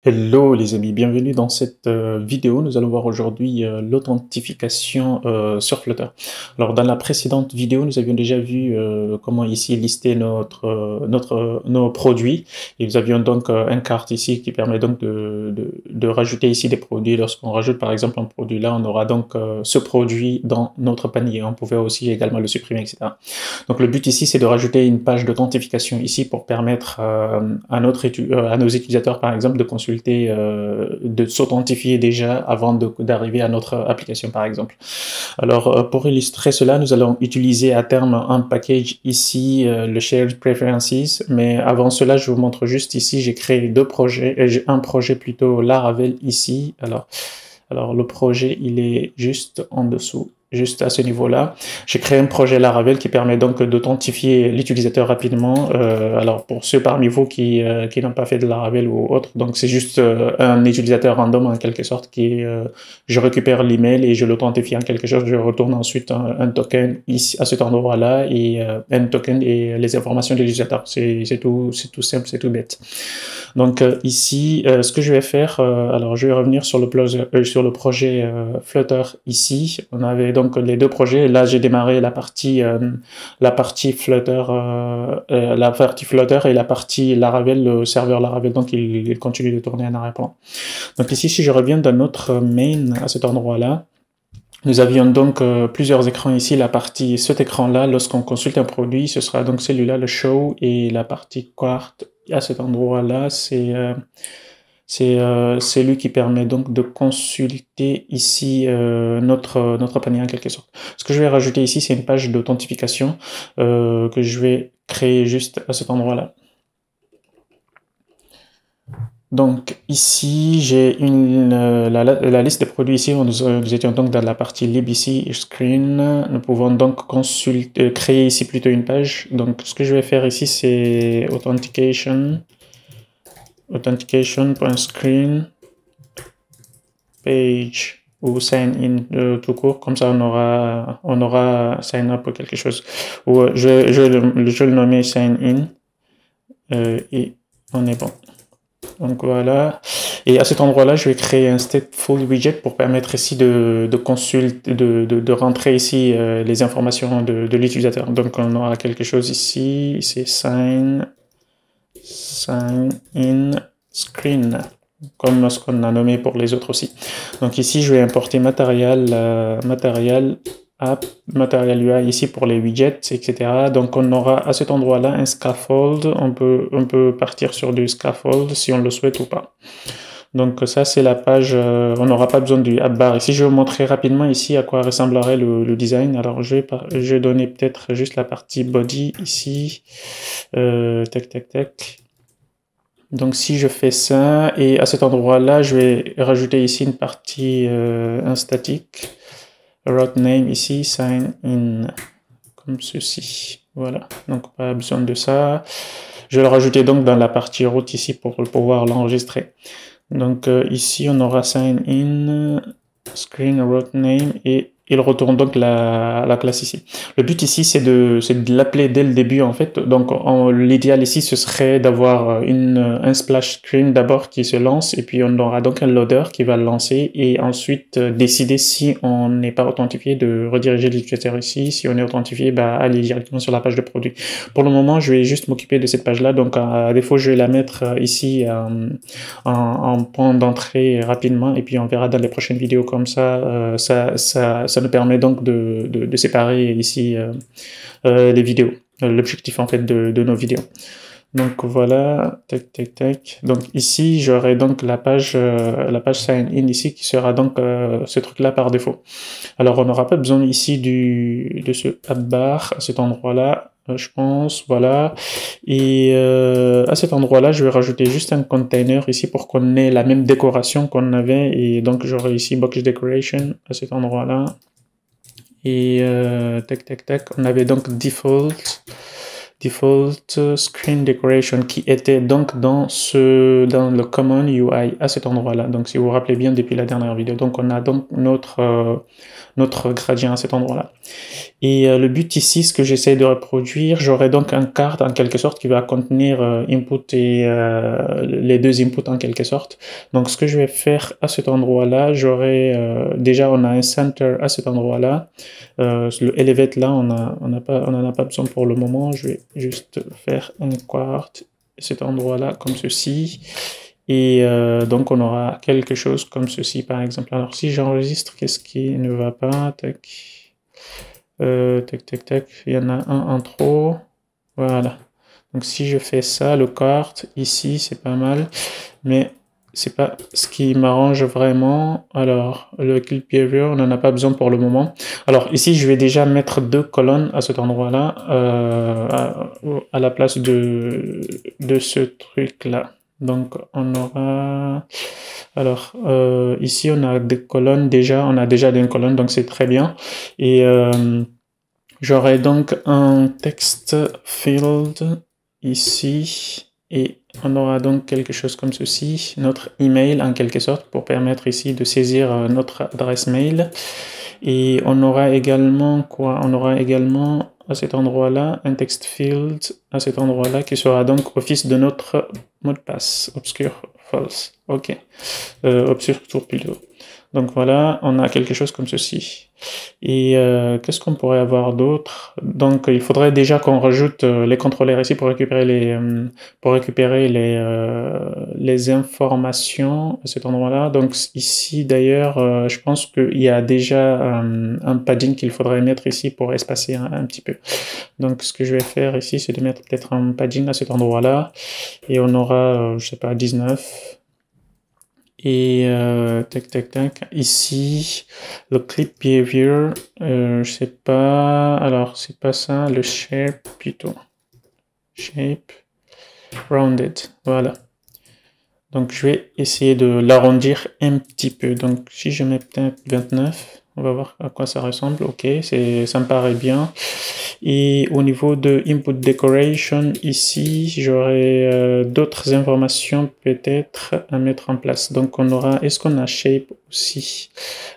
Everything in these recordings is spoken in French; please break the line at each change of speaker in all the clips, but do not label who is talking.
Hello les amis, bienvenue dans cette vidéo. Nous allons voir aujourd'hui l'authentification sur Flutter. Alors dans la précédente vidéo, nous avions déjà vu comment ici lister nos produits. Et nous avions donc un carte ici qui permet donc de rajouter ici des produits. Lorsqu'on rajoute par exemple un produit là, on aura donc ce produit dans notre panier. On pouvait aussi également le supprimer, etc. Donc le but ici, c'est de rajouter une page d'authentification ici pour permettre à nos utilisateurs, par exemple, de consulter, de s'authentifier déjà avant d'arriver à notre application, par exemple. Alors, pour illustrer cela, nous allons utiliser à terme un package ici, le Shared Preferences, mais avant cela, je vous montre juste ici, j'ai créé deux projets, un projet plutôt Laravel ici. Alors le projet, il est juste en dessous, juste à ce niveau-là. J'ai créé un projet Laravel qui permet donc d'authentifier l'utilisateur rapidement. Alors pour ceux parmi vous qui n'ont pas fait de Laravel ou autre, donc c'est juste un utilisateur random en quelque sorte je récupère l'email et je l'authentifie en quelque chose. Je retourne ensuite un token ici à cet endroit-là et un token et les informations de l'utilisateur. C'est tout simple, c'est tout bête. Donc ici, ce que je vais faire, alors je vais revenir sur le projet Flutter ici. On avait donc les deux projets. Là, j'ai démarré la partie Flutter, et la partie Laravel, le serveur Laravel. Donc il continue de tourner en arrière-plan. Donc ici, si je reviens dans notre main à cet endroit-là, nous avions donc plusieurs écrans ici. Cet écran-là, lorsqu'on consulte un produit, ce sera donc celui-là, le show, et la partie carte à cet endroit-là, c'est lui qui permet donc de consulter ici notre panier en quelque sorte. Ce que je vais rajouter ici, c'est une page d'authentification que je vais créer juste à cet endroit-là. Donc ici, j'ai la liste des produits ici. Nous étions donc dans la partie lib ici, screen. Nous pouvons donc créer ici plutôt une page. Donc ce que je vais faire ici, c'est authentication.screen page ou sign in tout court. Comme ça, on aura sign up ou quelque chose. Ou je vais le nommer sign in et on est bon. Donc voilà, et à cet endroit-là, je vais créer un stateful widget pour permettre ici de rentrer ici les informations de l'utilisateur. Donc on aura quelque chose ici, c'est sign in screen, comme ce qu'on a nommé pour les autres aussi. Donc ici, je vais importer matériel app, matériel UI ici pour les widgets, etc. Donc on aura à cet endroit-là un scaffold. On peut partir sur du scaffold si on le souhaite ou pas. Donc ça c'est la page, on n'aura pas besoin du app bar. Ici je vais vous montrer rapidement ici à quoi ressemblerait le design. Alors je vais donner peut-être juste la partie body ici. Tac. Donc si je fais ça, et à cet endroit-là, je vais rajouter ici une partie un statique. Route name ici, sign in, comme ceci. Voilà, donc pas besoin de ça. Je vais le rajouter donc dans la partie route ici pour pouvoir l'enregistrer. Donc ici, on aura sign in, screen route name, et il retourne donc la classe ici. Le but ici, c'est de l'appeler dès le début en fait. Donc l'idéal ici, ce serait d'avoir un splash screen d'abord qui se lance, et puis on aura donc un loader qui va le lancer, et ensuite décider si on n'est pas authentifié de rediriger l'utilisateur ici. Si on est authentifié, aller directement sur la page de produit. Pour le moment, je vais juste m'occuper de cette page-là. Donc à défaut, je vais la mettre ici en point d'entrée rapidement, et puis on verra dans les prochaines vidéos comme ça. Ça nous permet donc de séparer ici les vidéos, l'objectif en fait de nos vidéos. Donc voilà, tac. Donc ici, j'aurai donc la page sign in ici qui sera donc ce truc-là par défaut. Alors on n'aura pas besoin ici de ce app bar à cet endroit-là, je pense, voilà. Et à cet endroit-là, je vais rajouter juste un container ici pour qu'on ait la même décoration qu'on avait. Et donc j'aurai ici box decoration à cet endroit-là. Et tac. On avait donc default. default screen decoration qui était donc dans le common UI à cet endroit-là. Donc si vous vous rappelez bien depuis la dernière vidéo, donc on a donc notre gradient à cet endroit-là. Et le but ici, ce que j'essaie de reproduire, j'aurai donc un card en quelque sorte qui va contenir input et les deux inputs en quelque sorte. Donc ce que je vais faire à cet endroit-là, j'aurai déjà on a un center à cet endroit-là. Le elevate là, on en a pas besoin pour le moment. Je vais juste faire un quart à cet endroit-là comme ceci. Et donc on aura quelque chose comme ceci par exemple. Alors si j'enregistre, qu'est-ce qui ne va pas? Tac. Tac, il y en a un en trop. Voilà. Donc si je fais ça, le quart ici, c'est pas mal, mais c'est pas ce qui m'arrange vraiment. Alors, le clip behavior, on n'en a pas besoin pour le moment. Alors ici, je vais déjà mettre 2 colonnes à cet endroit-là, à la place de ce truc-là. Donc on aura... Alors ici on a des colonnes déjà, on a déjà une colonne, donc c'est très bien. Et j'aurai donc un text field ici et on aura donc quelque chose comme ceci, notre email en quelque sorte pour permettre ici de saisir notre adresse mail. Et on aura également quoi? On aura également à cet endroit-là un text field à cet endroit-là qui sera donc office de notre mot de passe, obscure false. Ok, obscure tour plutôt. Donc voilà, on a quelque chose comme ceci. Et qu'est-ce qu'on pourrait avoir d'autre? Donc il faudrait déjà qu'on rajoute les contrôleurs ici pour récupérer les informations à cet endroit-là. Donc ici d'ailleurs, je pense qu'il y a déjà un padding qu'il faudrait mettre ici pour espacer un petit peu. Donc ce que je vais faire ici, c'est de mettre peut-être un padding à cet endroit-là. Et on aura, je sais pas, 19. Et tac, ici, le clip behavior, je sais pas, alors c'est pas ça, le shape plutôt. Shape, rounded, voilà. Donc je vais essayer de l'arrondir un petit peu. Donc si je mets peut-être 29, on va voir à quoi ça ressemble. Ok, ça me paraît bien. Et au niveau de input decoration, ici, j'aurai d'autres informations peut-être à mettre en place. Donc on aura, est-ce qu'on a shape aussi?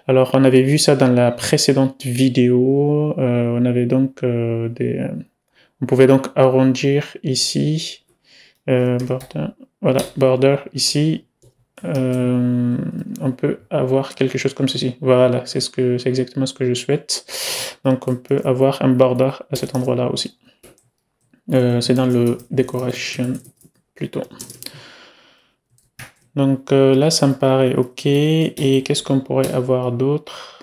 Alors on avait vu ça dans la précédente vidéo. On avait donc on pouvait donc arrondir ici. Border, voilà, border ici. On peut avoir quelque chose comme ceci. Voilà, c'est exactement ce que je souhaite. Donc on peut avoir un border à cet endroit-là aussi. C'est dans le decoration plutôt. Donc là, ça me paraît ok. Et qu'est-ce qu'on pourrait avoir d'autre?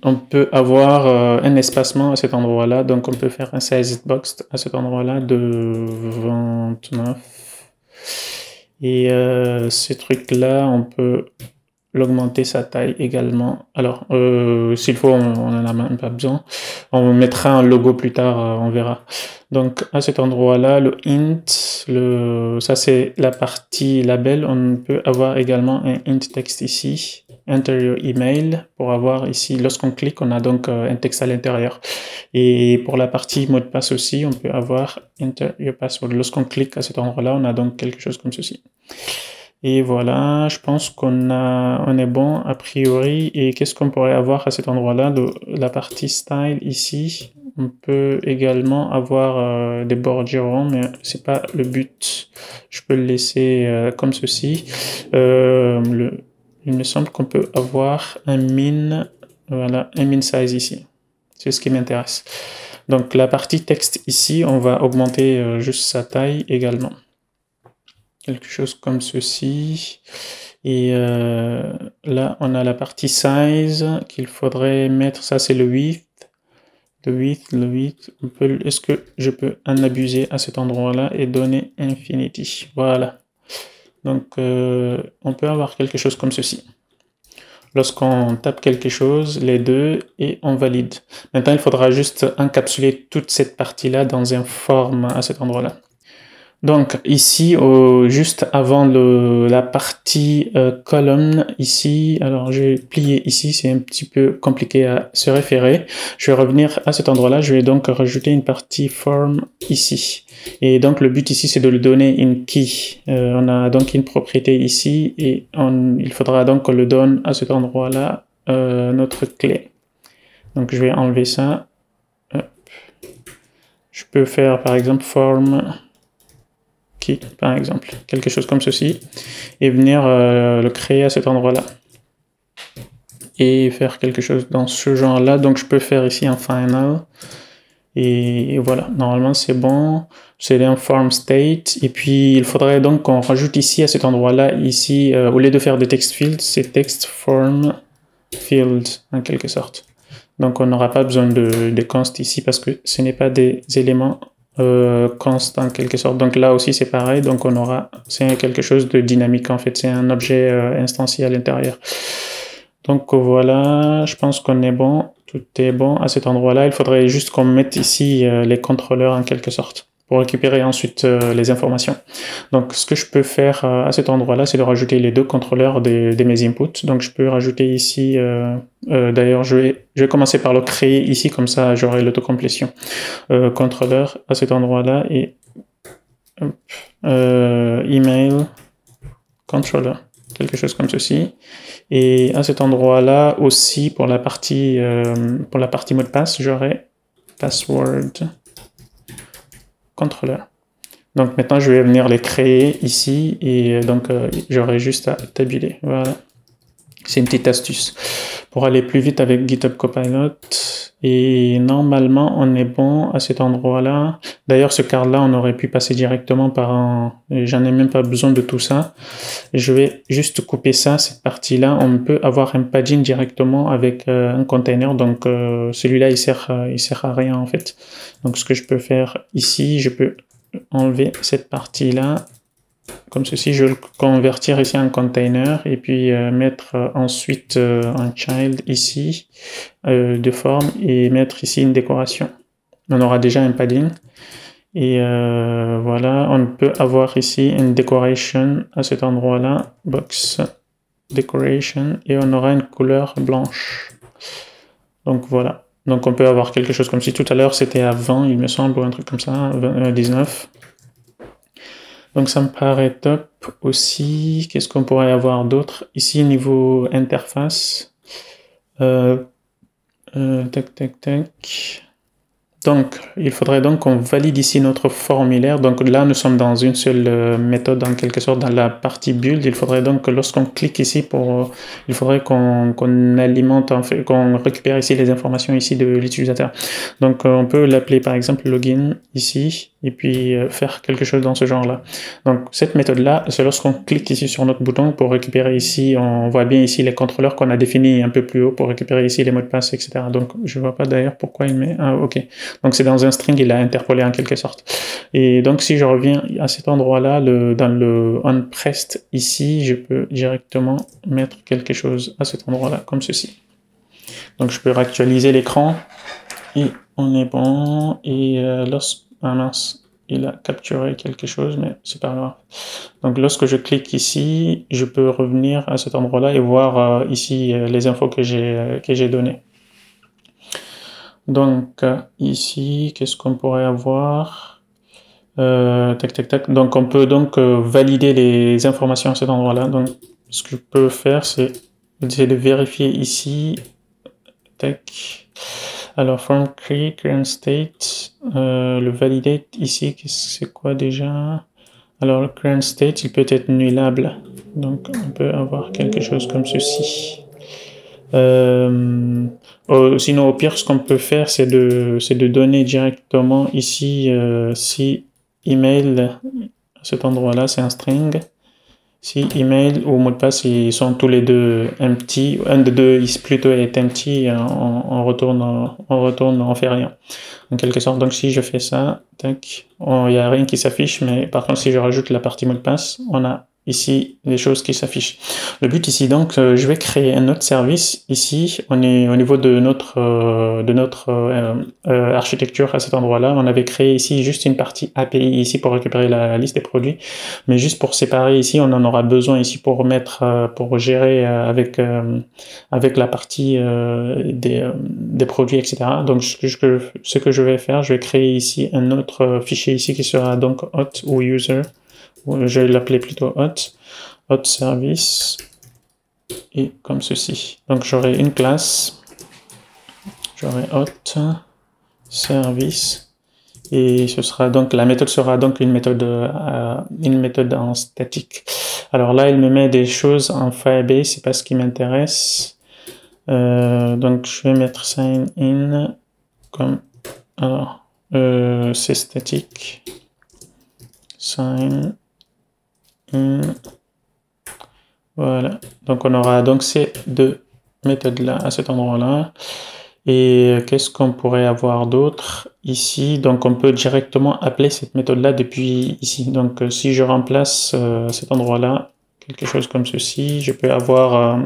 On peut avoir un espacement à cet endroit-là. Donc on peut faire un size box à cet endroit-là de 29. Et ce truc-là, on peut l'augmenter sa taille également. Alors, s'il faut, on n'en a même pas besoin. On mettra un logo plus tard, on verra. Donc, à cet endroit-là, le int, ça c'est la partie label. On peut avoir également un int text ici. Enter your email pour avoir ici, lorsqu'on clique, on a donc un texte à l'intérieur. Et pour la partie mot de passe aussi, on peut avoir enter your password. Lorsqu'on clique à cet endroit-là, on a donc quelque chose comme ceci. Et voilà, je pense on est bon a priori. Et qu'est-ce qu'on pourrait avoir à cet endroit-là? La partie style ici, on peut également avoir des bordures, mais c'est pas le but. Je peux le laisser comme ceci. Il me semble qu'on peut avoir un min, voilà, un min size ici. C'est ce qui m'intéresse. Donc la partie texte ici, on va augmenter juste sa taille également. Quelque chose comme ceci. Et là, on a la partie size qu'il faudrait mettre. Ça, c'est le width. Le width. Est-ce que je peux en abuser à cet endroit-là et donner infinity? Voilà. Donc, on peut avoir quelque chose comme ceci. Lorsqu'on tape quelque chose, les deux, et on valide. Maintenant, il faudra juste encapsuler toute cette partie-là dans un form à cet endroit-là. Donc ici, juste avant la partie colonne, ici, alors je vais plier ici, c'est un petit peu compliqué à se référer. Je vais revenir à cet endroit-là, je vais donc rajouter une partie form ici. Et donc le but ici, c'est de lui donner une key. On a donc une propriété ici, et il faudra donc qu'on le donne à cet endroit-là, notre clé. Donc je vais enlever ça. Hop. Je peux faire par exemple form key, par exemple, quelque chose comme ceci, et venir le créer à cet endroit-là. Et faire quelque chose dans ce genre-là. Donc je peux faire ici un final. Et voilà, normalement c'est bon. C'est un form state. Et puis il faudrait donc qu'on rajoute ici à cet endroit-là, ici, au lieu de faire des text fields, c'est text form field en quelque sorte. Donc on n'aura pas besoin de const ici parce que ce n'est pas des éléments const en quelque sorte. Donc là aussi c'est pareil. Donc on aura, c'est quelque chose de dynamique en fait. C'est un objet instancié à l'intérieur. Donc voilà, je pense qu'on est bon. Tout est bon à cet endroit-là. Il faudrait juste qu'on mette ici les contrôleurs en quelque sorte pour récupérer ensuite les informations. Donc ce que je peux faire à cet endroit-là, c'est de rajouter les deux contrôleurs de mes inputs. Donc je peux rajouter ici, d'ailleurs je vais commencer par le créer ici, comme ça j'aurai l'autocomplétion. Contrôleur à cet endroit-là et email controller, quelque chose comme ceci. Et à cet endroit-là aussi, pour la partie mot de passe, j'aurai password controller. Donc maintenant, je vais venir les créer ici et donc j'aurai juste à tabuler. Voilà. C'est une petite astuce pour aller plus vite avec GitHub Copilot. Et normalement, on est bon à cet endroit-là. D'ailleurs, ce card-là, on aurait pu passer directement par un... J'en ai même pas besoin de tout ça. Je vais juste couper ça, cette partie-là. On peut avoir un padding directement avec un container. Donc, celui-là, il sert à rien, en fait. Donc, ce que je peux faire ici, je peux enlever cette partie-là. Comme ceci, je vais le convertir ici en container et puis mettre ensuite un child ici de forme et mettre ici une décoration. On aura déjà un padding et voilà, on peut avoir ici une decoration à cet endroit-là, box decoration, et on aura une couleur blanche. Donc voilà, donc on peut avoir quelque chose comme si tout à l'heure c'était à 20 il me semble, ou un truc comme ça, 19. Donc ça me paraît top aussi. Qu'est-ce qu'on pourrait avoir d'autre? Ici, niveau interface. Tac. Donc, il faudrait donc qu'on valide ici notre formulaire. Donc là, nous sommes dans une seule méthode, en quelque sorte, dans la partie build. Il faudrait donc que lorsqu'on clique ici, il faudrait qu'on alimente, en fait, qu'on récupère ici les informations ici de l'utilisateur. Donc, on peut l'appeler par exemple login ici, et puis faire quelque chose dans ce genre-là. Donc, cette méthode-là, c'est lorsqu'on clique ici sur notre bouton pour récupérer ici, on voit bien ici les contrôleurs qu'on a définis un peu plus haut pour récupérer ici les mots de passe, etc. Donc, je vois pas d'ailleurs pourquoi il met... Ah, ok. Donc c'est dans un string, il a interpolé en quelque sorte. Et donc si je reviens à cet endroit-là, dans le onPressed ici, je peux directement mettre quelque chose à cet endroit-là, comme ceci. Donc je peux réactualiser l'écran et on est bon. Et ah mince, il a capturé quelque chose, mais c'est pas grave. Donc lorsque je clique ici, je peux revenir à cet endroit-là et voir ici les infos que j'ai données. Donc ici, qu'est-ce qu'on pourrait avoir? Tac. Donc on peut donc valider les informations à cet endroit-là. Donc ce que je peux faire, c'est de vérifier ici. Tac. Alors form create current state, le validate ici, c'est quoi déjà? Alors le current state, il peut être nullable. Donc on peut avoir quelque chose comme ceci. Sinon, au pire, ce qu'on peut faire, c'est de donner directement ici, si email à cet endroit-là, c'est un string. Si email ou mot de passe, ils sont tous les deux empty, un des deux plutôt est empty, on fait rien, en quelque sorte. Donc si je fais ça, tac, il n'y a rien qui s'affiche, mais par contre, si je rajoute la partie mot de passe, on a ici les choses qui s'affichent. Le but ici donc, je vais créer un autre service ici. On est au niveau de notre architecture à cet endroit-là. On avait créé ici juste une partie API ici pour récupérer la liste des produits, mais juste pour séparer ici, on en aura besoin ici pour mettre, pour gérer avec la partie des produits, etc. Donc ce que je vais faire, je vais créer ici un autre fichier ici qui sera donc hot ou user. Je vais l'appeler plutôt hot service, et comme ceci. Donc j'aurai une classe, j'aurai hot service, et ce sera donc, la méthode sera donc une méthode en statique. Alors là, il me met des choses en Firebase, c'est pas ce qui m'intéresse. Donc je vais mettre sign in comme, alors c'est statique, sign in. Voilà, donc on aura donc ces deux méthodes-là à cet endroit-là. Et qu'est-ce qu'on pourrait avoir d'autre ici? Donc on peut directement appeler cette méthode-là depuis ici. Donc si je remplace cet endroit-là, quelque chose comme ceci, je peux avoir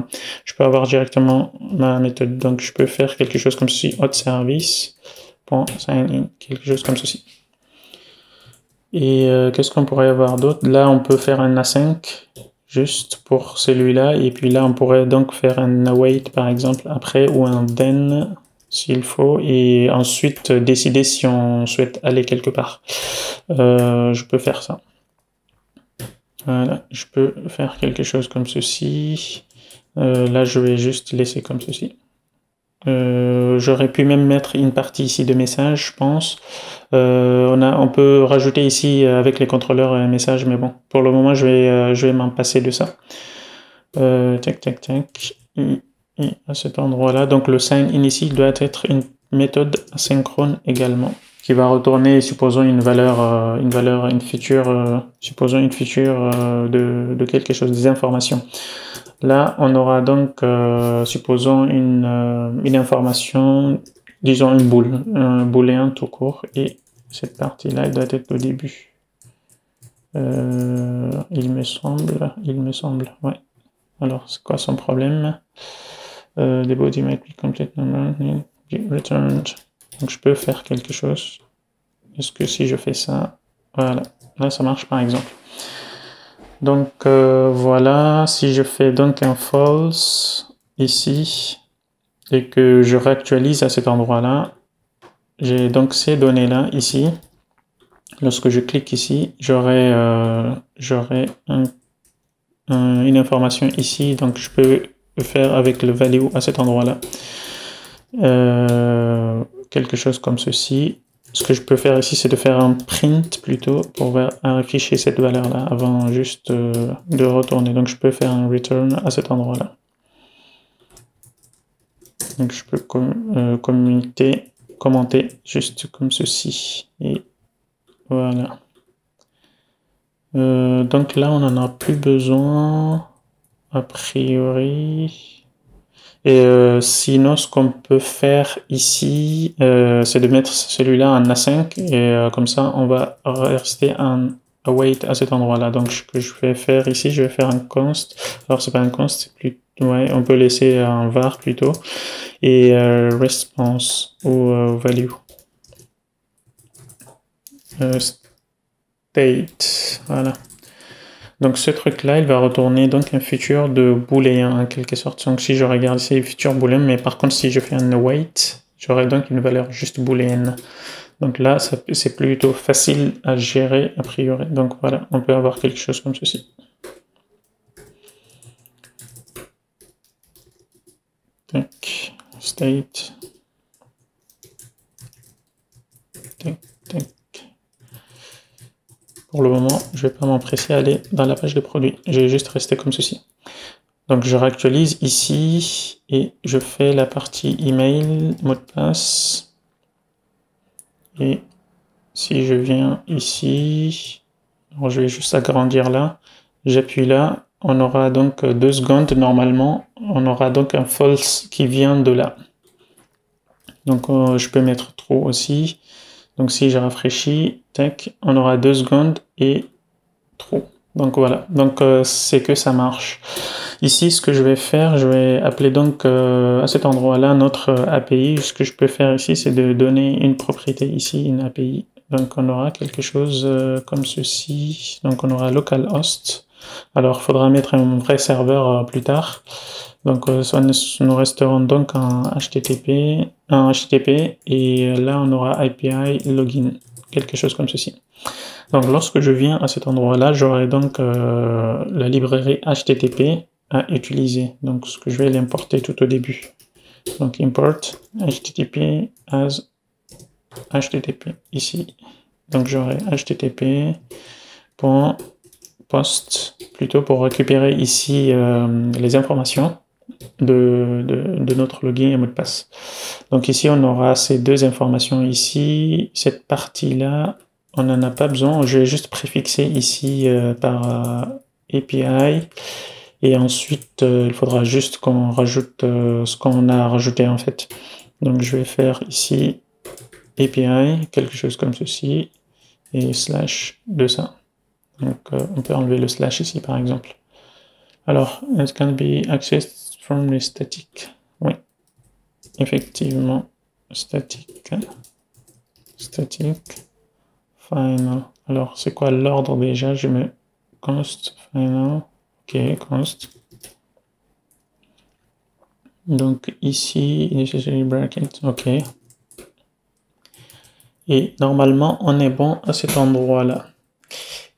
directement ma méthode. Donc je peux faire quelque chose comme ceci, hot service.signin, quelque chose comme ceci. Et qu'est-ce qu'on pourrait avoir d'autre? Là on peut faire un async juste pour celui-là, et puis là on pourrait donc faire un await par exemple après, ou un then s'il faut, et ensuite décider si on souhaite aller quelque part. Je peux faire ça. Voilà, je peux faire quelque chose comme ceci. Là je vais juste laisser comme ceci. J'aurais pu même mettre une partie ici de message, je pense. On peut rajouter ici avec les contrôleurs un message, mais bon, pour le moment, je vais m'en passer de ça. Tac. Et à cet endroit-là, donc le sign in ici doit être une méthode asynchrone également, qui va retourner, supposons une feature, supposons une feature de quelque chose, des informations. Là, on aura donc, supposons une information, disons une boule, un booléen tout court, et cette partie-là, elle doit être au début. Il me semble, ouais. Alors, c'est quoi son problème? The body might be complete number returned. Donc, je peux faire quelque chose. Est-ce que si je fais ça, voilà, là, ça marche par exemple. Donc voilà, si je fais donc un false ici et que je réactualise à cet endroit-là, j'ai donc ces données-là ici. Lorsque je clique ici, j'aurai une information ici, donc je peux faire avec le value à cet endroit-là. Quelque chose comme ceci. Ce que je peux faire ici, c'est de faire un print plutôt pour afficher cette valeur-là avant juste de retourner. Donc je peux faire un return à cet endroit-là. Donc je peux commenter juste comme ceci. Et voilà. Donc là, on n'en a plus besoin, a priori. Et sinon, ce qu'on peut faire ici, c'est de mettre celui-là en async, et comme ça, on va rester en await à cet endroit-là. Donc, ce que je vais faire ici, je vais faire un const. Alors, c'est pas un const, c'est plus, ouais, on peut laisser un var plutôt, et response ou value. State, voilà. Donc ce truc-là, il va retourner donc un futur de booléen en quelque sorte. Donc si je regarde ici, futur booléen, mais par contre si je fais un await, j'aurai donc une valeur juste booléenne. Donc là, c'est plutôt facile à gérer a priori. Donc voilà, on peut avoir quelque chose comme ceci. Tac, state. Tac. Pour le moment, je ne vais pas m'empresser à aller dans la page de produits. Je vais juste rester comme ceci. Donc je réactualise ici et je fais la partie email, mot de passe. Et si je viens ici, alors je vais juste agrandir là, j'appuie là, on aura donc 2 secondes normalement, on aura donc un false qui vient de là. Donc je peux mettre true aussi. Donc si je rafraîchis, tac, on aura 2 secondes et true. Donc voilà, donc c'est que ça marche. Ici, ce que je vais faire, je vais appeler donc à cet endroit-là notre API. Ce que je peux faire ici, c'est de donner une propriété ici, une API. Donc on aura quelque chose comme ceci. Donc on aura localhost. Alors il faudra mettre un vrai serveur plus tard. Donc nous resterons donc en HTTP, et là on aura API login, quelque chose comme ceci. Donc lorsque je viens à cet endroit-là, j'aurai donc la librairie HTTP à utiliser. Donc ce que je vais l'importer tout au début. Donc import HTTP as HTTP ici. Donc j'aurai http.post plutôt pour récupérer ici les informations de notre login et mot de passe. Donc ici on aura ces deux informations ici. Cette partie-là, on n'en a pas besoin. Je vais juste préfixer ici par API. Et ensuite, il faudra juste qu'on rajoute ce qu'on a rajouté en fait. Donc je vais faire ici API, quelque chose comme ceci, et slash de ça. Donc on peut enlever le slash ici par exemple. Alors, it can be accessed from the static. Oui, effectivement, static. Final. Alors, c'est quoi l'ordre déjà? Je mets const final. Ok, const. Donc ici, necessary bracket. Ok. Et normalement, on est bon à cet endroit-là.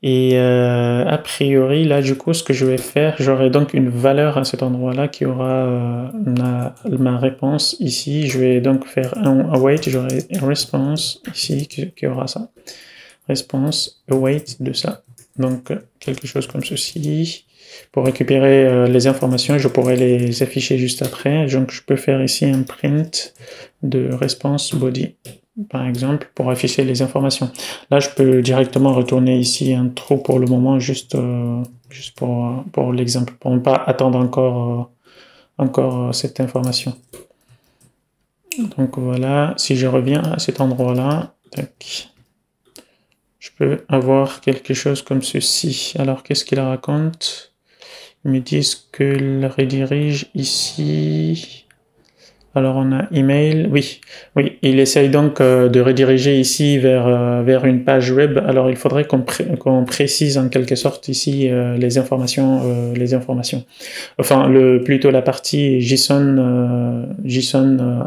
Et a priori, là, du coup, ce que je vais faire, j'aurai donc une valeur à cet endroit-là qui aura ma réponse ici. Je vais donc faire un await, j'aurai response ici qui aura ça. Response await de ça. Donc, quelque chose comme ceci. Pour récupérer les informations, je pourrais les afficher juste après. Donc, je peux faire ici un print de response body, par exemple, pour afficher les informations. Là, je peux directement retourner ici un trou pour le moment, juste pour l'exemple, pour ne pas attendre encore cette information. Donc voilà, si je reviens à cet endroit-là, je peux avoir quelque chose comme ceci. Alors, qu'est-ce qu'il raconte? Ils me disent qu'il redirige ici. Alors on a email, oui, il essaye donc de rediriger ici vers une page web. Alors il faudrait qu'on précise en quelque sorte ici les informations. Enfin, plutôt la partie JSON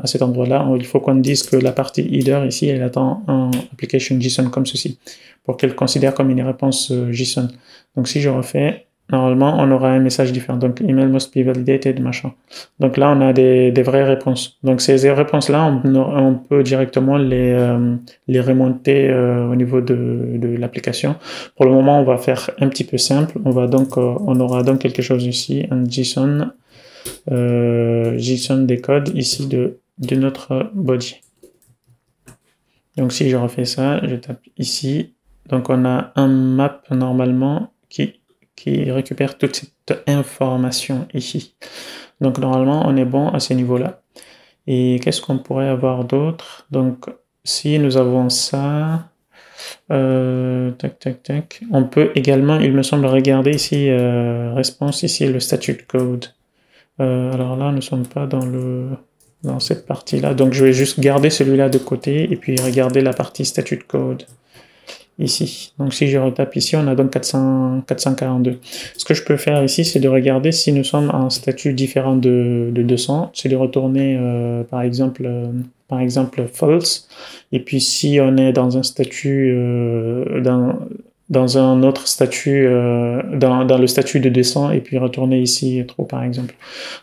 à cet endroit-là. Il faut qu'on dise que la partie header ici, elle attend un application JSON comme ceci, pour qu'elle considère comme une réponse JSON. Donc si je refais, normalement, on aura un message différent. Donc, email must be validated, machin. Donc là, on a des vraies réponses. Donc ces réponses-là, on peut directement les remonter au niveau de l'application. Pour le moment, on va faire un petit peu simple. On aura donc quelque chose ici, un JSON des codes ici de notre body. Donc si je refais ça, je tape ici. Donc on a un map normalement qui récupère toute cette information ici. Donc normalement, on est bon à ce niveau-là. Et qu'est-ce qu'on pourrait avoir d'autre? Donc si nous avons ça, on peut également, il me semble, regarder ici, response, ici le statut de code. Alors là, nous ne sommes pas dans cette partie-là. Donc je vais juste garder celui-là de côté et puis regarder la partie statut de code ici. Donc si je retape ici, on a donc 442. Ce que je peux faire ici, c'est de regarder si nous sommes en statut différent de 200, c'est de retourner par exemple false, et puis si on est dans un statut dans un autre statut, dans le statut de 200, et puis retourner ici true par exemple.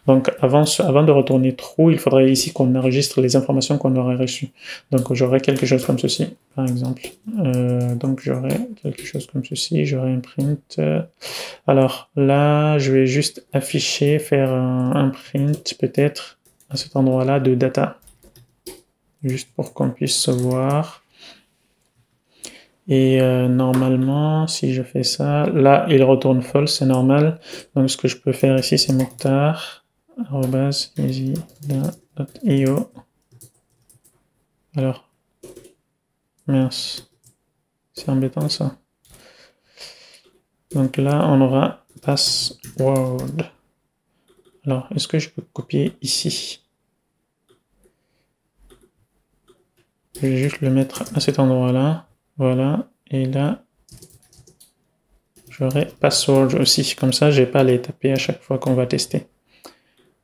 Donc avant de retourner true, il faudrait ici qu'on enregistre les informations qu'on aurait reçues. Donc j'aurais quelque chose comme ceci par exemple. Donc j'aurais quelque chose comme ceci, j'aurais un print. Alors là, je vais juste afficher, faire un print peut-être à cet endroit-là de data, juste pour qu'on puisse voir. Et normalement, si je fais ça, là, il retourne false, c'est normal. Donc, ce que je peux faire ici, c'est mokhtar@easy.io. Alors, mince, c'est embêtant ça. Donc là, on aura password. Alors, est-ce que je peux copier ici? Je vais juste le mettre à cet endroit-là. Voilà. Et là, j'aurai password aussi. Comme ça, je n'ai pas à les taper à chaque fois qu'on va tester.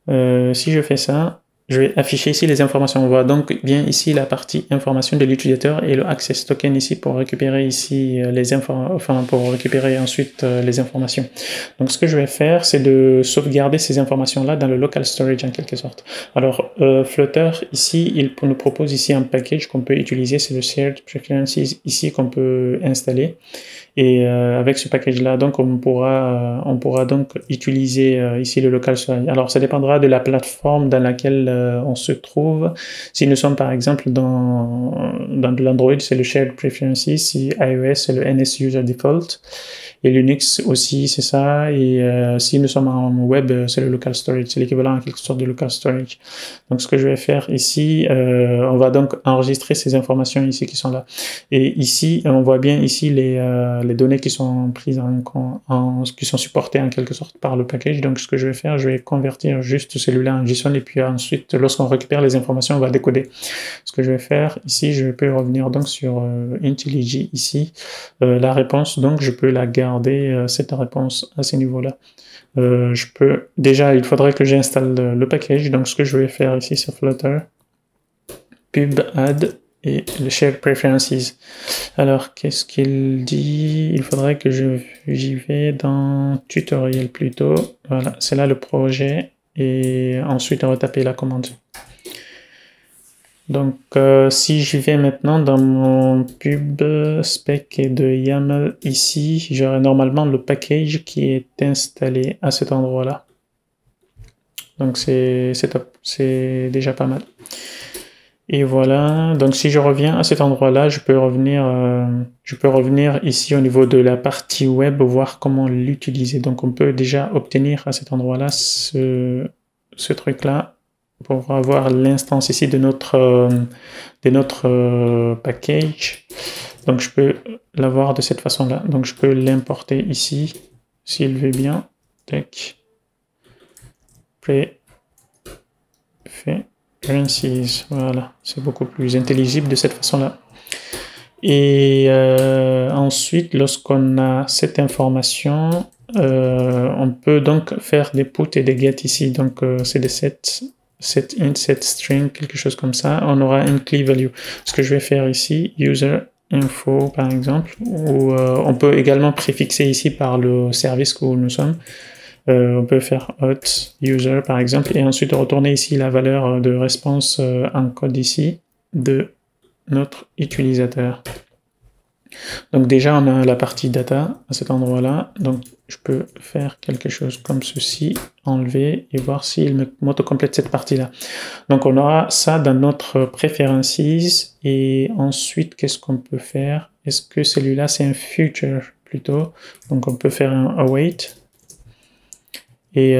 Si je fais ça, je vais afficher ici les informations. On voit donc bien ici la partie information de l'utilisateur et le access token ici pour récupérer ici les pour récupérer ensuite les informations. Donc ce que je vais faire, c'est de sauvegarder ces informations-là dans le local storage en quelque sorte. Alors Flutter ici, il nous propose ici un package qu'on peut utiliser, c'est le Shared Preferences ici qu'on peut installer. Et avec ce package-là, donc on pourra donc utiliser ici le local storage. Alors ça dépendra de la plateforme dans laquelle on se trouve. Si nous sommes par exemple dans de l'Android, c'est le Shared Preferences. Si iOS, c'est le NS User Default. Et Linux aussi, c'est ça. Et si nous sommes en web, c'est le local storage. C'est l'équivalent en quelque sorte de local storage. Donc ce que je vais faire ici, on va donc enregistrer ces informations ici qui sont là. Et ici, on voit bien ici les données qui sont prises qui sont supportées en quelque sorte par le package. Donc ce que je vais faire, je vais convertir juste celui-là en JSON et puis ensuite, lorsqu'on récupère les informations, on va décoder. Ce que je vais faire ici, je peux revenir donc sur IntelliJ ici. La réponse, donc je peux la garder, cette réponse à ce niveau-là. Déjà, il faudrait que j'installe le package. Donc ce que je vais faire ici sur Flutter, pub add et le Shared Preferences. Alors, qu'est-ce qu'il dit? Il faudrait que j'y vais dans tutoriel plutôt. Voilà, c'est là le projet. Et ensuite, on va taper la commande. Donc, si je vais maintenant dans mon pub spec et de YAML ici, j'aurai normalement le package qui est installé à cet endroit-là. Donc, c'est top, c'est déjà pas mal. Et voilà, donc si je reviens à cet endroit-là, je peux revenir ici au niveau de la partie web, voir comment l'utiliser. Donc on peut déjà obtenir à cet endroit-là ce truc-là pour avoir l'instance ici de notre package. Donc je peux l'avoir de cette façon-là. Donc je peux l'importer ici, s'il veut bien. Tac. Voilà, c'est beaucoup plus intelligible de cette façon-là. Et ensuite, lorsqu'on a cette information, on peut donc faire des puts et des get ici. Donc c'est des set int, set string, quelque chose comme ça. On aura un key value. Ce que je vais faire ici, user info par exemple, ou on peut également préfixer ici par le service où nous sommes. On peut faire hot user par exemple et ensuite retourner ici la valeur de réponse en code ici de notre utilisateur. Donc déjà on a la partie data à cet endroit-là, donc je peux faire quelque chose comme ceci, enlever et voir s'il m'auto-complète cette partie-là. Donc on aura ça dans notre preferences et ensuite qu'est-ce qu'on peut faire? Est-ce que celui-là c'est un future plutôt? Donc on peut faire un await. Et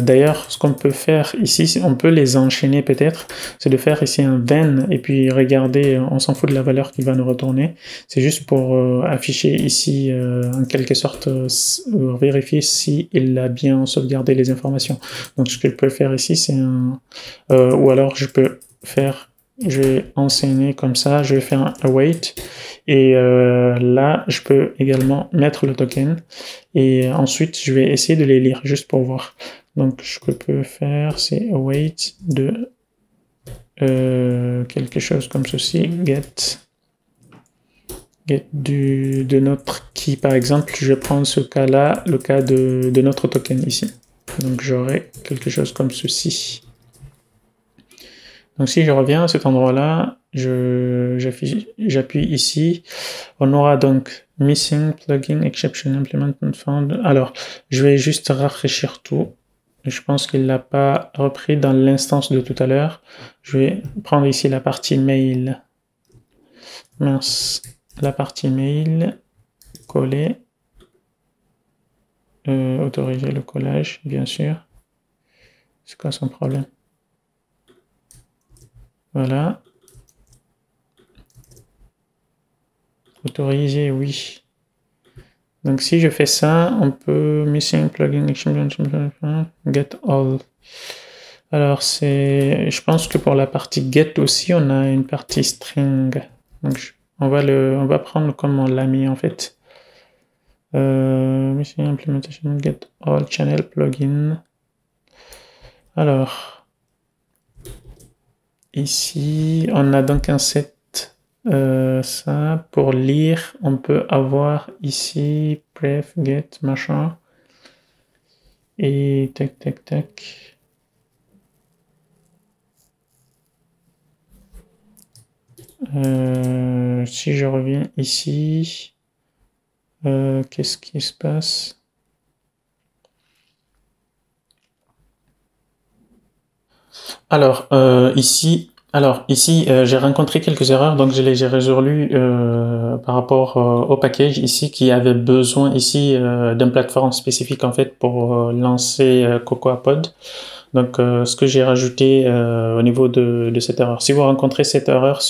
d'ailleurs, ce qu'on peut faire ici, on peut les enchaîner peut-être, c'est de faire ici un then et puis regarder, on s'en fout de la valeur qu'il va nous retourner. C'est juste pour afficher ici, en quelque sorte, vérifier s'il a bien sauvegardé les informations. Donc ce que je peux faire ici, c'est un... ou alors je peux faire... Je vais enseigner comme ça, je vais faire un await et là je peux également mettre le token et ensuite je vais essayer de les lire juste pour voir. Donc ce que je peux faire c'est await de quelque chose comme ceci, get de notre key par exemple. Je vais prendre ce cas là, le cas de notre token ici, donc j'aurai quelque chose comme ceci. Donc si je reviens à cet endroit-là, j'appuie ici, on aura donc Missing Plugin Exception Implement Not Found. Alors, je vais juste rafraîchir tout. Je pense qu'il ne l'a pas repris dans l'instance de tout à l'heure. Je vais prendre ici la partie mail. Mince, la partie mail, coller, autoriser le collage, bien sûr. C'est quoi son problème? Voilà. Autoriser, oui. Donc si je fais ça, on peut missing plugin get all. Alors je pense que pour la partie get aussi, on a une partie string. Donc on va prendre comme on l'a mis en fait. Missing implementation get all channel plugin. Alors ici, on a donc un set. Ça, pour lire, on peut avoir ici pref, get, machin. Et tac, tac, tac. Si je reviens ici, qu'est-ce qui se passe? Alors, ici, j'ai rencontré quelques erreurs, donc j'ai résolu par rapport au package ici qui avait besoin ici d'une plateforme spécifique en fait pour lancer CocoaPod. Donc, ce que j'ai rajouté au niveau de cette erreur. Si vous rencontrez cette erreur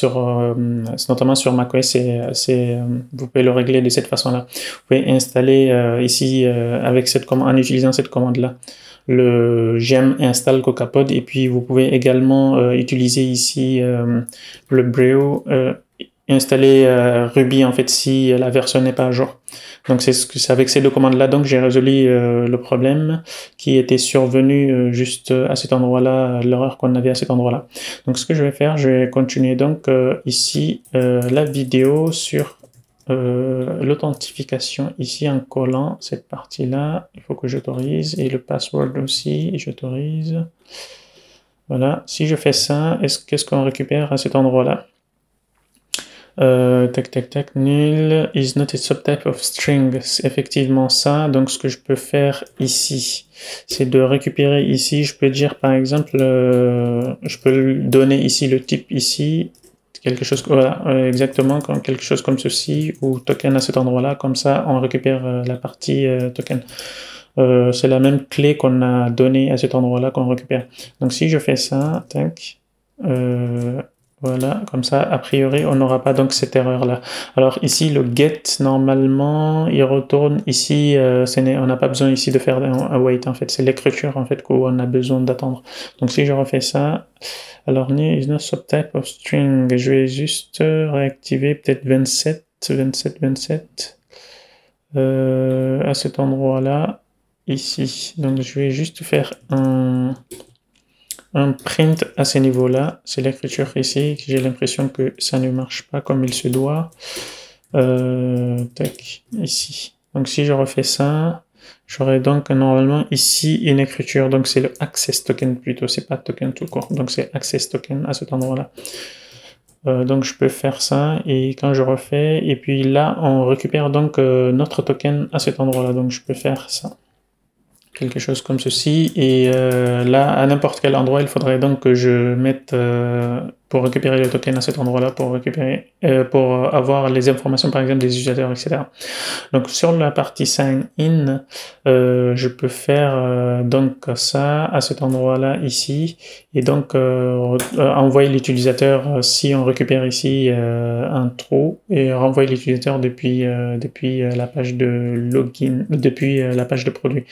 notamment sur macOS, vous pouvez le régler de cette façon-là. Vous pouvez installer ici avec cette commande, en utilisant cette commande-là, le gem install CocoaPod, et puis vous pouvez également utiliser ici le Brew, installer Ruby en fait si la version n'est pas à jour. Donc c'est avec ces deux commandes là donc j'ai résolu le problème qui était survenu juste à cet endroit là, l'erreur qu'on avait à cet endroit là. Donc ce que je vais faire, je vais continuer donc ici la vidéo sur l'authentification ici en collant cette partie là. Il faut que j'autorise, et le password aussi j'autorise. Voilà, si je fais ça, qu'est-ce qu'on récupère à cet endroit là? Tac tac tac, nil is not a subtype of string. C'est effectivement ça. Donc ce que je peux faire ici, c'est de récupérer ici. Je peux dire par exemple, je peux donner ici le type ici, quelque chose, voilà, exactement comme quelque chose comme ceci, ou token à cet endroit-là. Comme ça, on récupère la partie token. C'est la même clé qu'on a donnée à cet endroit-là qu'on récupère. Donc si je fais ça, tac. Voilà, comme ça, a priori, on n'aura pas donc cette erreur-là. Alors ici, le get, normalement, il retourne ici, on n'a pas besoin ici de faire un wait, en fait. C'est l'écriture, en fait, qu'on a besoin d'attendre. Donc si je refais ça, alors new is not subtype of string. Je vais juste réactiver peut-être 27, à cet endroit-là, ici. Donc je vais juste faire un print à ce niveau-là, c'est l'écriture ici, j'ai l'impression que ça ne marche pas comme il se doit. Tac, ici. Donc si je refais ça, j'aurai donc normalement ici une écriture, donc c'est le access token plutôt, c'est pas token tout court, donc c'est access token à cet endroit-là. Donc je peux faire ça, et quand je refais, et puis là on récupère donc notre token à cet endroit-là, donc je peux faire ça. Quelque chose comme ceci, et là à n'importe quel endroit il faudrait donc que je mette pour récupérer le token à cet endroit-là, pour avoir les informations par exemple des utilisateurs, etc. Donc sur la partie sign in, je peux faire donc ça à cet endroit-là ici, et donc envoyer l'utilisateur si on récupère ici un trou, et renvoyer l'utilisateur depuis la page de login, depuis la page de produit.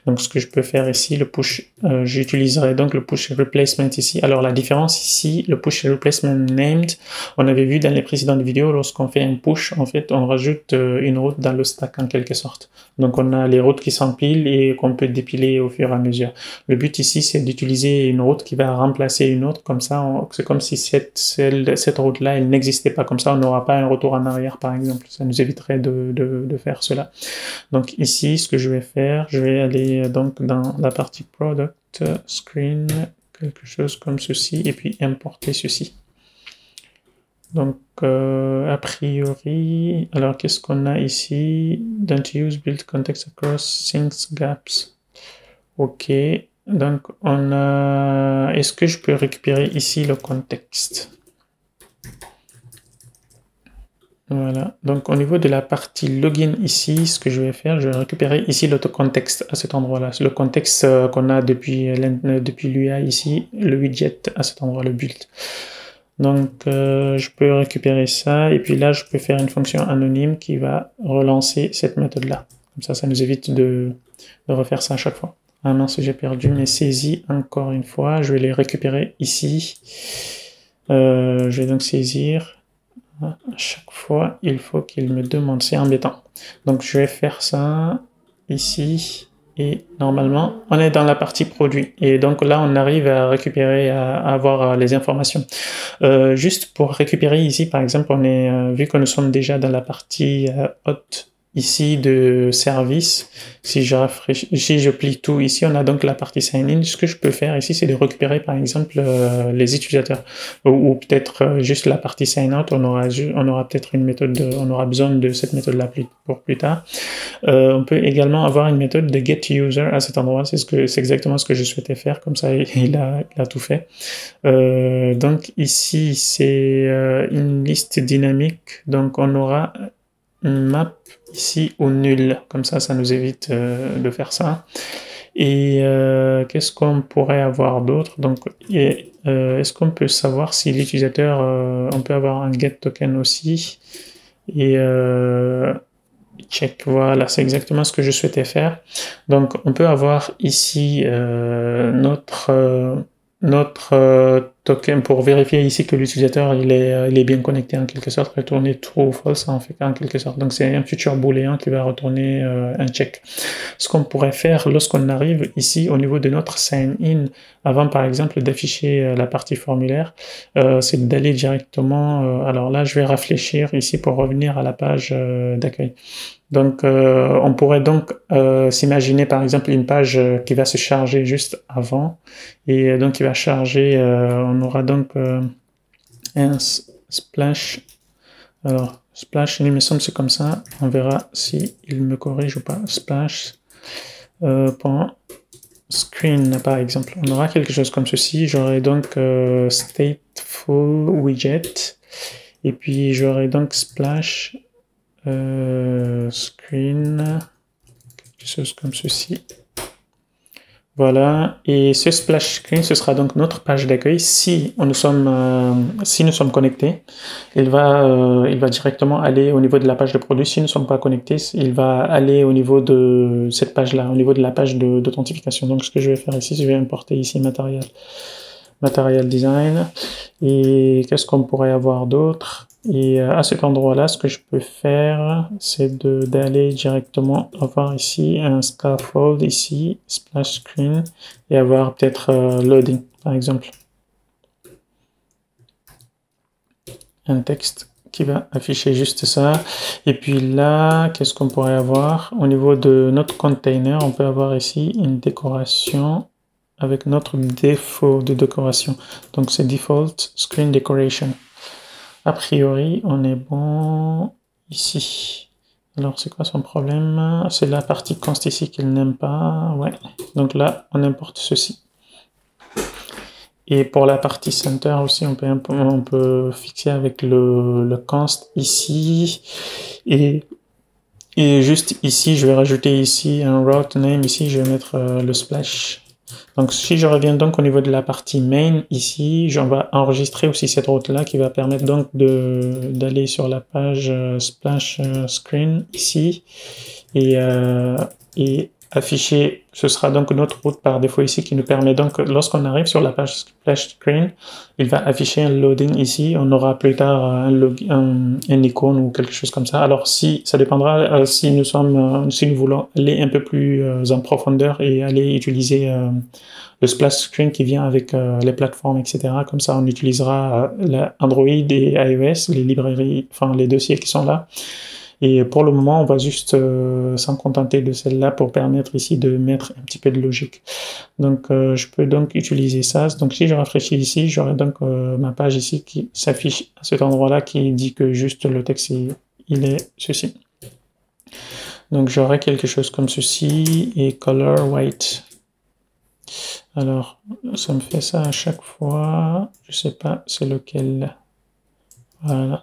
Donc ce que je peux faire ici, le push, j'utiliserai donc le push replacement ici. Alors la différence ici, le push replacement named, on avait vu dans les précédentes vidéos, lorsqu'on fait un push, en fait, on rajoute une route dans le stack en quelque sorte. Donc on a les routes qui s'empilent et qu'on peut dépiler au fur et à mesure. Le but ici, c'est d'utiliser une route qui va remplacer une autre, comme ça, c'est comme si cette route-là, elle n'existait pas. Comme ça, on n'aura pas un retour en arrière, par exemple. Ça nous éviterait de faire cela. Donc ici, ce que je vais faire, je vais aller donc dans la partie product, screen, quelque chose comme ceci, et puis importer ceci. Donc a priori, alors qu'est-ce qu'on a ici? Don't use build context across sinks gaps. Ok, donc on a, est-ce que je peux récupérer ici le contexte? Voilà, donc au niveau de la partie login ici, ce que je vais faire, je vais récupérer ici l'autocontexte à cet endroit-là, le contexte qu'on a depuis l'UI ici, le widget à cet endroit, le build. Donc, je peux récupérer ça, et puis là, je peux faire une fonction anonyme qui va relancer cette méthode-là. Comme ça nous évite de refaire ça à chaque fois. Ah mince, j'ai perdu mes saisies encore une fois. Je vais les récupérer ici. Je vais donc saisir. À chaque fois, il faut qu'il me demande. C'est embêtant. Donc, je vais faire ça ici. Et normalement, on est dans la partie produit. Et donc là, on arrive à récupérer, à avoir les informations. Juste pour récupérer ici, par exemple, on est vu que nous sommes déjà dans la partie hot ici de service. Si je plie tout ici, on a donc la partie sign-in. Ce que je peux faire ici, c'est de récupérer par exemple les utilisateurs, ou peut-être juste la partie sign-out. On aura peut-être une méthode, on aura besoin de cette méthode-là pour plus tard. On peut également avoir une méthode de getUser à cet endroit. C'est exactement ce que je souhaitais faire. Comme ça, il a tout fait. Donc ici, c'est une liste dynamique. Donc on aura une map ici au nul. Comme ça nous évite de faire ça. Et qu'est-ce qu'on pourrait avoir d'autre? Donc, est-ce qu'on peut savoir si l'utilisateur, on peut avoir un get token aussi, et check, voilà, c'est exactement ce que je souhaitais faire. Donc, on peut avoir ici notre token pour vérifier ici que l'utilisateur il est bien connecté en quelque sorte, retourner true ou false en fait en quelque sorte. Donc c'est un futur booléen qui va retourner un check. Ce qu'on pourrait faire lorsqu'on arrive ici au niveau de notre sign-in, avant par exemple d'afficher la partie formulaire, c'est d'aller directement, alors là je vais réfléchir ici pour revenir à la page d'accueil. Donc, on pourrait donc s'imaginer par exemple une page qui va se charger juste avant, et donc qui va charger, on aura donc un splash. Alors, splash, il me semble c'est comme ça, on verra si il me corrige ou pas. Splash .screen par exemple, on aura quelque chose comme ceci. J'aurai donc stateful widget, et puis j'aurai donc splash screen, quelque chose comme ceci. Voilà, et ce splash screen, ce sera donc notre page d'accueil. Si nous sommes connectés, il va directement aller au niveau de la page de produit. Si nous ne sommes pas connectés, il va aller au niveau de cette page-là, au niveau de la page d'authentification. Donc ce que je vais faire ici, je vais importer ici Material Design. Et qu'est-ce qu'on pourrait avoir d'autre? Et à cet endroit-là, ce que je peux faire, c'est d'aller directement avoir ici un scaffold, ici, splash screen, et avoir peut-être loading, par exemple. Un texte qui va afficher juste ça. Et puis là, qu'est-ce qu'on pourrait avoir? Au niveau de notre container, on peut avoir ici une décoration avec notre défaut de décoration. Donc c'est default screen decoration. A priori, on est bon ici. Alors, c'est quoi son problème? C'est la partie const ici qu'il n'aime pas. Ouais. Donc là, on importe ceci. Et pour la partie center aussi, on peut fixer avec le const ici. Et juste ici, je vais rajouter ici un route name. Ici, je vais mettre le splash. Donc si je reviens donc au niveau de la partie main ici, on va enregistrer aussi cette route là qui va permettre donc d'aller sur la page splash screen ici, et afficher, ce sera donc notre route par défaut ici qui nous permet donc, lorsqu'on arrive sur la page splash screen, il va afficher un loading ici. On aura plus tard un icône ou quelque chose comme ça. Alors si ça dépendra si nous voulons aller un peu plus en profondeur et aller utiliser le splash screen qui vient avec les plateformes, etc. Comme ça on utilisera Android et iOS, les librairies, enfin les dossiers qui sont là. Et pour le moment, on va juste s'en contenter de celle-là pour permettre ici de mettre un petit peu de logique. Donc, je peux donc utiliser ça. Donc, si je rafraîchis ici, j'aurai donc ma page ici qui s'affiche à cet endroit-là qui dit que juste le texte, il est ceci. Donc, j'aurai quelque chose comme ceci et color white. Alors, ça me fait ça à chaque fois. Je sais pas c'est lequel. Voilà.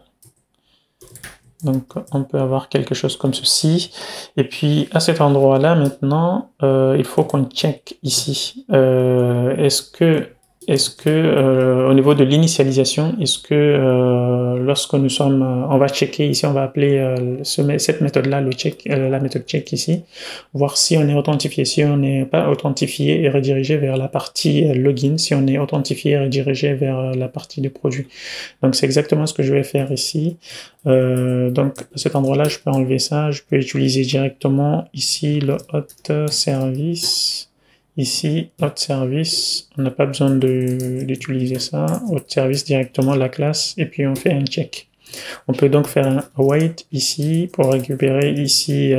Donc, on peut avoir quelque chose comme ceci. Et puis, à cet endroit-là, maintenant, il faut qu'on check ici. Est-ce que est-ce que au niveau de l'initialisation, est-ce que lorsque nous sommes, on va checker ici, on va appeler cette méthode-là, le check, la méthode check ici, voir si on est authentifié. Si on n'est pas authentifié et redirigé vers la partie login, si on est authentifié et redirigé vers la partie du produit. Donc c'est exactement ce que je vais faire ici. Donc à cet endroit-là, je peux enlever ça, je peux utiliser directement ici le hot service. Ici, hot service, on n'a pas besoin d'utiliser ça. Hot service directement la classe et puis on fait un check. On peut donc faire un await ici pour récupérer ici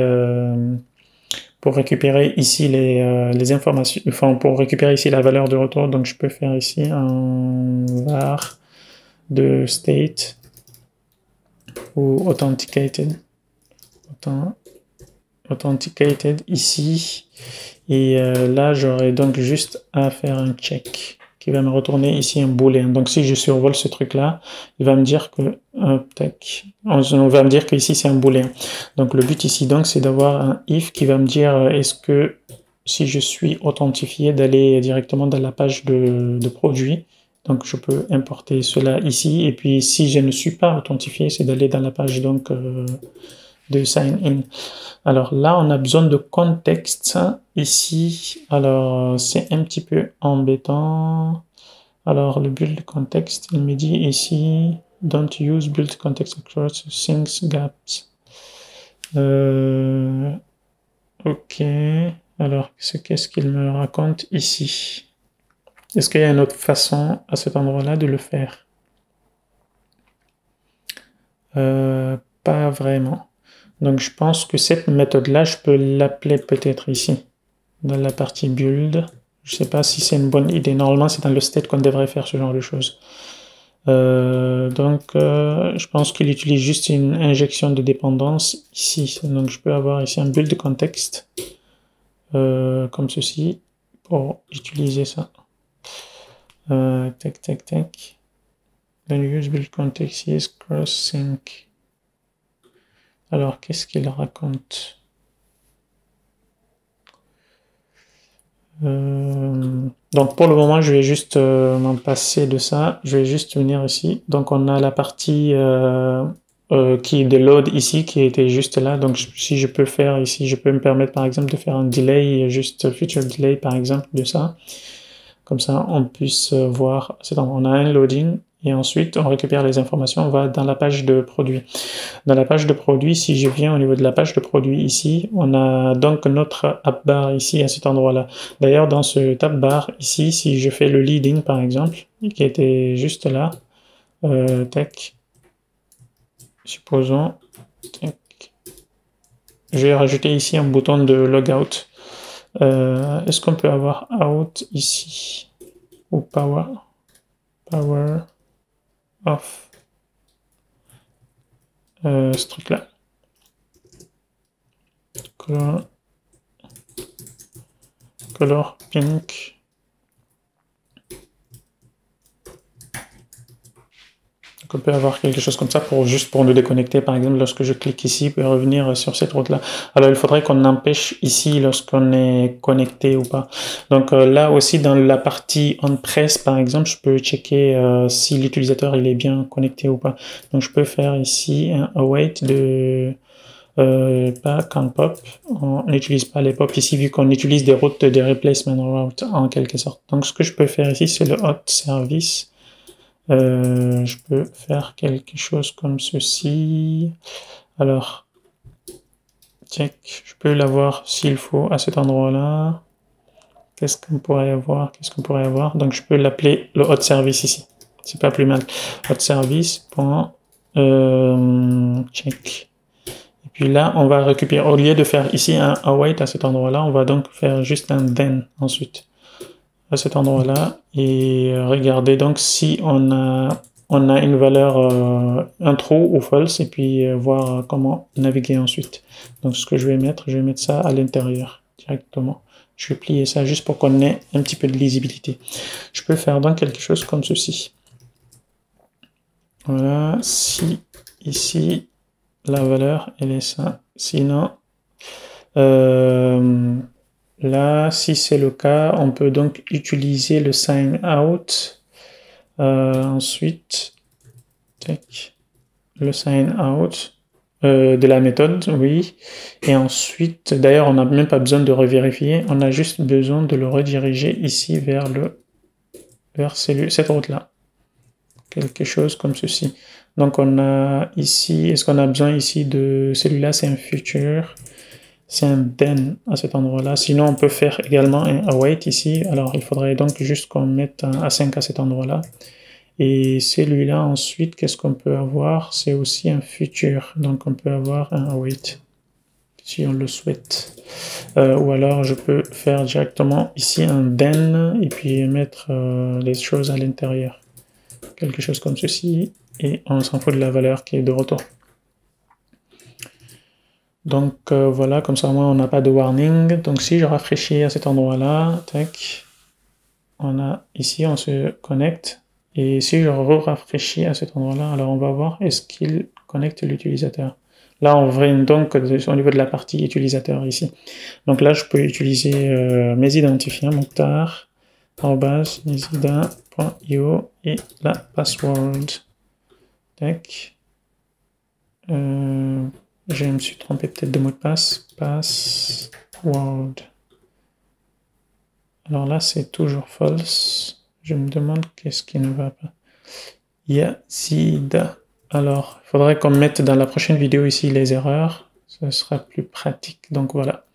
les informations, enfin pour récupérer ici la valeur de retour. Donc je peux faire ici un var de state ou authenticated ici. Et là, j'aurai donc juste à faire un check qui va me retourner ici un booléen. Donc si je survole ce truc-là, il va me dire que on va me dire que ici c'est un booléen. Donc le but ici donc c'est d'avoir un if qui va me dire est-ce que si je suis authentifié d'aller directement dans la page de produit. Donc je peux importer cela ici et puis si je ne suis pas authentifié, c'est d'aller dans la page donc de sign in. Alors là, on a besoin de contexte ici. Alors c'est un petit peu embêtant. Alors le build context, il me dit ici don't use build context across things gaps. Ok. Alors qu'est-ce qu'il me raconte ici? Est-ce qu'il y a une autre façon à cet endroit-là de le faire? Pas vraiment. Donc je pense que cette méthode-là, je peux l'appeler peut-être ici, dans la partie build. Je ne sais pas si c'est une bonne idée. Normalement, c'est dans le state qu'on devrait faire ce genre de choses. Je pense qu'il utilise juste une injection de dépendance ici. Donc je peux avoir ici un build context, comme ceci, pour utiliser ça. Tac. Then use build context is cross sync. Alors, qu'est-ce qu'il raconte? Donc, pour le moment, je vais juste m'en passer de ça. Je vais juste venir ici. Donc, on a la partie qui est de load ici, qui était juste là. Donc, si je peux faire ici, je peux me permettre, par exemple, de faire un delay, juste future delay, par exemple, de ça. Comme ça, on puisse voir. On a un loading. Et ensuite, on récupère les informations, on va dans la page de produit. Dans la page de produit, si je viens au niveau de la page de produit ici, on a donc notre app bar ici à cet endroit-là. D'ailleurs, dans ce tab bar ici, si je fais le leading par exemple, qui était juste là, supposons, je vais rajouter ici un bouton de logout. Est-ce qu'on peut avoir out ici ou power off, ce truc là, color pink, donc on peut avoir quelque chose comme ça juste pour nous déconnecter par exemple lorsque je clique ici pour revenir sur cette route là. Alors il faudrait qu'on empêche ici lorsqu'on est connecté ou pas. Donc là aussi dans la partie on press par exemple, je peux checker si l'utilisateur il est bien connecté ou pas. Donc je peux faire ici un await de pas can pop, on n'utilise pas les pop ici vu qu'on utilise des routes, des replacement routes en quelque sorte. Donc ce que je peux faire ici c'est le hot service. Je peux faire quelque chose comme ceci. Alors, check, je peux l'avoir s'il faut à cet endroit-là. Qu'est-ce qu'on pourrait avoir? Donc je peux l'appeler le hot service ici. C'est pas plus mal. Hot service. Check. Et puis là, on va récupérer, au lieu de faire ici un await à cet endroit-là, on va donc faire juste un then ensuite à cet endroit-là et regarder donc si on a une valeur un true ou false et puis voir comment naviguer ensuite. Donc ce que je vais mettre ça à l'intérieur directement. Je vais plier ça juste pour qu'on ait un petit peu de lisibilité. Je peux faire donc quelque chose comme ceci. Voilà, si ici la valeur elle est ça, sinon Là, si c'est le cas, on peut donc utiliser le sign out. Ensuite, tac, le sign out de la méthode, oui. Et ensuite, d'ailleurs, on n'a même pas besoin de revérifier, on a juste besoin de le rediriger ici vers cette route-là. Quelque chose comme ceci. Donc on a ici, est-ce qu'on a besoin ici de celui-là, c'est un future, c'est un then à cet endroit-là. Sinon on peut faire également un await ici. Alors il faudrait donc juste qu'on mette un A5 à cet endroit-là. Et celui-là ensuite, qu'est-ce qu'on peut avoir? C'est aussi un future, donc on peut avoir un await si on le souhaite. Ou alors je peux faire directement ici un then et puis mettre les choses à l'intérieur. Quelque chose comme ceci, et on s'en fout de la valeur qui est de retour. Donc voilà, comme ça au moins on n'a pas de warning. Donc si je rafraîchis à cet endroit-là, tac, on a ici, on se connecte, et si je rafraîchis à cet endroit-là, alors on va voir est-ce qu'il connecte l'utilisateur. Là on vient donc au niveau de la partie utilisateur ici. Donc là je peux utiliser mes identifiants, Mokhtar, @nesida.io et la password. Tac. Je me suis trompé peut-être de mot de passe. Password. Alors là, c'est toujours false. Je me demande qu'est-ce qui ne va pas. Yazida. Alors, il faudrait qu'on mette dans la prochaine vidéo ici les erreurs. Ce sera plus pratique. Donc voilà.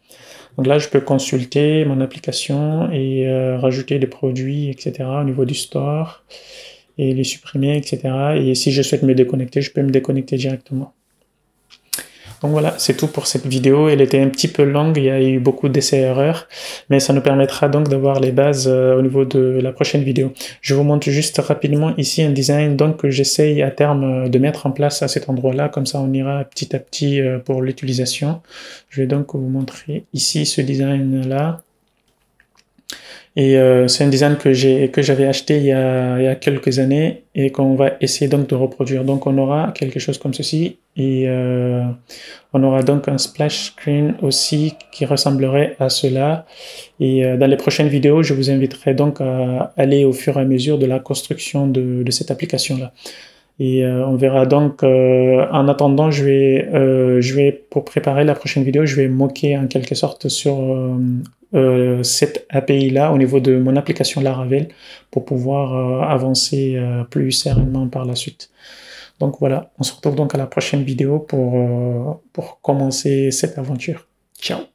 Donc là, je peux consulter mon application et rajouter des produits, etc. au niveau du store et les supprimer, etc. Et si je souhaite me déconnecter, je peux me déconnecter directement. Donc voilà, c'est tout pour cette vidéo. Elle était un petit peu longue, il y a eu beaucoup d'essais-erreurs, mais ça nous permettra donc d'avoir les bases au niveau de la prochaine vidéo. Je vous montre juste rapidement ici un design donc que j'essaye à terme de mettre en place à cet endroit-là, comme ça on ira petit à petit pour l'utilisation. Je vais donc vous montrer ici ce design-là. Et c'est un design que j'avais acheté il y a quelques années et qu'on va essayer donc de reproduire. Donc on aura quelque chose comme ceci et on aura donc un splash screen aussi qui ressemblerait à cela. Et dans les prochaines vidéos, je vous inviterai donc à aller au fur et à mesure de la construction de cette application-là. Et on verra donc, en attendant, je vais, pour préparer la prochaine vidéo, je vais moquer en quelque sorte sur cette API-là au niveau de mon application Laravel pour pouvoir avancer plus sereinement par la suite. Donc voilà, on se retrouve donc à la prochaine vidéo pour commencer cette aventure. Ciao!